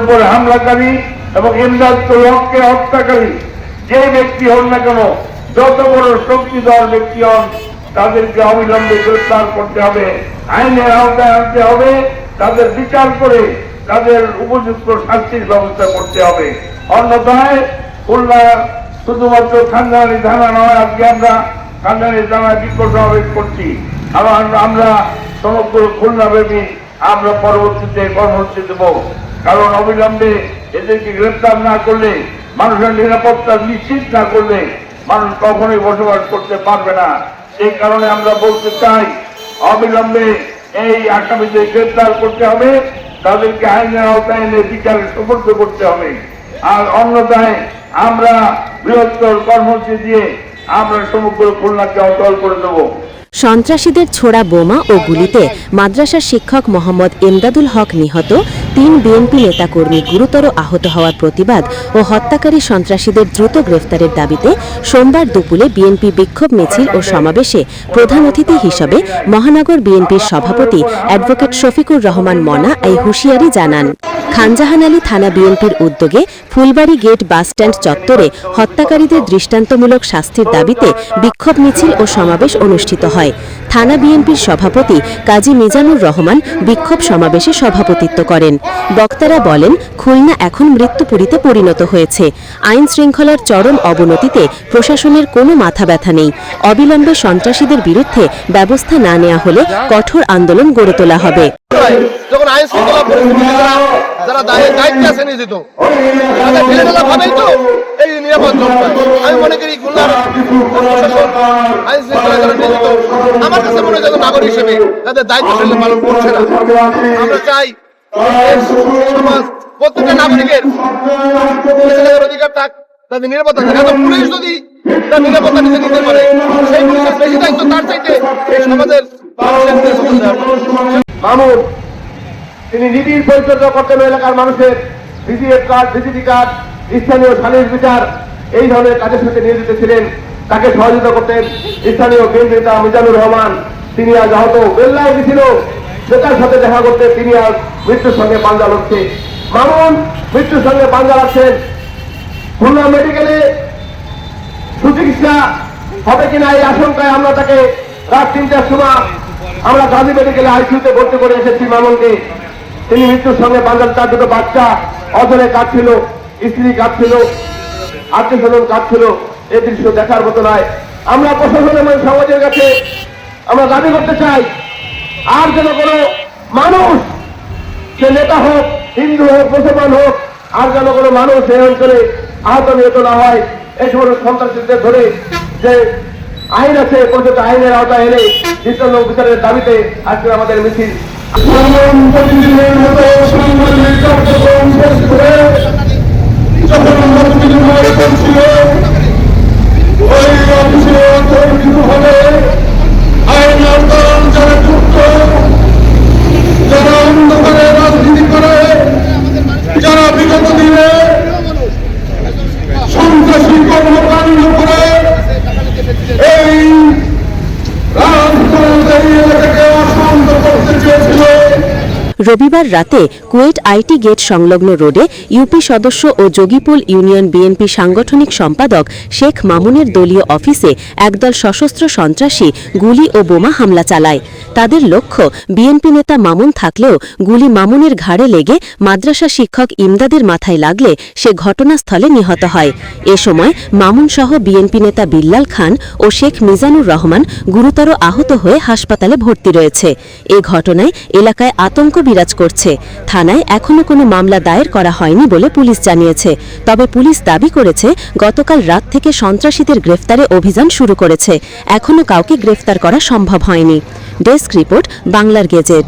উপরে হামলাকারী এবং ইমদাদুল হককে হত্যাকারী যে ব্যক্তি হন না কেন, যত বড় শক্তিধর ব্যক্তি হন, তাদেরকে অবিলম্বে গ্রেফতার করতে হবে, আইনের আওতায় আনতে হবে, তাদের বিচার করে তাদের উপযুক্ত শাস্তির ব্যবস্থা করতে হবে। অন্যথায় খুলনা শুধুমাত্র খানদানি থানা নয়, আজকে আমরা খানদানি থানায় বিক্ষোভ সমাবেশ করছি। আমরা সমগ্র খুলনা ব্যাপী আমরা পরবর্তীতে কর্মসূচি দেব। কারণ অবিলম্বে এদেরকে গ্রেফতার না করলে, মানুষের নিরাপত্তা নিশ্চিত না করলে মানুষ কখনোই বসবাস করতে পারবে না। এই কারণে আমরা বলতে চাই, অবিলম্বে এই আসামিদের গ্রেফতার করতে হবে, তাদেরকে আইনের আওতায় এনে বিচারে সুপর্দ করতে হবে। আর অন্যথায় আমরা বৃহত্তর কর্মসূচি দিয়ে আমরা সমগ্র খুলনাকে অচল করে দেবো। সন্ত্রাসীদের ছোড়া বোমা ও গুলিতে মাদ্রাসার শিক্ষক মোহাম্মদ ইমদাদুল হক নিহত, ৩ বিএনপি নেতাকর্মী গুরুতর আহত হওয়ার প্রতিবাদ ও হত্যাকারী সন্ত্রাসীদের দ্রুত গ্রেফতারের দাবিতে সোমবার দুপুরে বিএনপি বিক্ষোভ মিছিল ও সমাবেশে প্রধান অতিথি হিসেবে মহানগর বিএনপির সভাপতি অ্যাডভোকেট শফিকুর রহমান মনা এই হুঁশিয়ারি জানান। খানজাহান আলী থানা বিএনপির উদ্যোগে ফুলবাড়ী গেট বাসস্ট্যান্ড চত্বরে হত্যাকারীদের দৃষ্টান্তমূলক শাস্তির দাবিতে বিক্ষোভ মিছিল ও সমাবেশ অনুষ্ঠিত হয়। থানা বিএনপির সভাপতি কাজী মিজানুর রহমান বিক্ষোভ সমাবেশে সভাপতিত্ব করেন। বক্তারা বলেন, খুলনা এখন মৃত্যুপুরীতে পরিণত হয়েছে। আইন শৃঙ্খলার চরম অবনতিতে প্রশাসনের কোনো মাথা ব্যথা নেই। অবিলম্বে সন্ত্রাসীদের বিরুদ্ধে ব্যবস্থা না নেওয়া হলে কঠোর আন্দোলন গড়ে তোলা হবে। যখন আইন শৃঙ্খলা যারা দায়িত্বে আছে নিয়োজিত, ভাবেই তো এই নিরাপদ আমি মনে করি খুলনার প্রশাসন আইন শৃঙ্খলা যারা নিয়োজিত, আমার কাছে মনে হয় নাগরিক হিসেবে তাদের দায়িত্ব পালন করছে না। আমরা চাই সমাজ প্রত্যেকটা নাগরিকের অধিকার থাক, তাদের নিরাপত্তা থাকে। এখন পুলিশ যদি তার নিরাপত্তা নিজে নিতে পারে, সেই পুলিশের বেশি দায়িত্ব তার চাইতে এই সমাজের মামুন, তিনি নিবিড় পরিচর্যা করতেন এলাকার মানুষের ভিজিএফ কার্ড, ভিজিটি কার্ড, স্থানীয় সালিশ বিচার, এই ধরনের কাজের সাথে নিয়োজিত ছিলেন। তাকে সহযোগিতা করতেন স্থানীয় বিএনপি নেতা মিজানুর রহমান। তিনি আজ আহত, বেল্লায় গেছিল নেতার সাথে দেখা করতে, তিনি আজ মৃত্যুর সঙ্গে পাঞ্জা লড়ছে। মামুন মৃত্যুর সঙ্গে পাঞ্জা লড়ছেন। খুলনা মেডিকেলে সুচিকিৎসা হবে কিনা এই আশঙ্কায় আমরা তাকে রাত ৩টার সময় আমরা গাজী মেডিকেলে আইসিইউতে ভর্তি করে এসেছি মামুনকে। তিনি মৃত্যুর সঙ্গে বাংলার 4 দুটো বাচ্চা অজরে কাঁদছিল, স্ত্রী কাঁদছিল, আত্মীয় স্বজন কাঁদছিল। এই দৃশ্য দেখার মতো নয়। আমরা প্রশাসন এবং সমাজের কাছে আমরা দাবি করতে চাই, আর যেন কোনো মানুষ, সে নেতা হোক, হিন্দু হোক, মুসলমান হোক, আর যেন কোনো মানুষ এই অঞ্চলে আহত নিহত না হয়। এই সমস্ত সন্ত্রাসীদের ধরে যে আইন আছে, প্রচলিত আইনের আওতায় এনে দৃষ্টান্ত বিচারের দাবিতে আজকে আমাদের মিছিল। রাজনীতি করে, যারা বিগত দিনে সন্ত্রাসী কর্মকাণ্ড করে এই এলাকাকে অশান্ত করতে চেয়েছিল। রবিবার রাতে কুয়েট আইটি গেট সংলগ্ন রোডে ইউপি সদস্য ও যোগীপুল ইউনিয়ন বিএনপি সাংগঠনিক সম্পাদক শেখ মামুনের দলীয় অফিসে একদল সশস্ত্র সন্ত্রাসী গুলি ও বোমা হামলা চালায়। তাদের লক্ষ্য বিএনপি নেতা মামুন থাকলেও গুলি মামুনের ঘাড়ে লেগে মাদ্রাসা শিক্ষক ইমদাদের মাথায় লাগলে সে ঘটনাস্থলে নিহত হয়। এ সময় মামুন সহ বিএনপি নেতা বিল্লাল খান ও শেখ মিজানুর রহমান গুরুতর আহত হয়ে হাসপাতালে ভর্তি রয়েছে। এ ঘটনায় এলাকায় আতঙ্ক বিরাজ করছে। থানায় এখনো কোনো মামলা দায়ের করা হয়নি বলে পুলিশ জানিয়েছে। তবে পুলিশ দাবি করেছে, গতকাল রাত থেকে সন্ত্রাসীদের গ্রেফতারে অভিযান শুরু করেছে। এখনো কাউকে গ্রেফতার করা সম্ভব হয়নি। ডেস্ক রিপোর্ট, বাংলার গেজেট।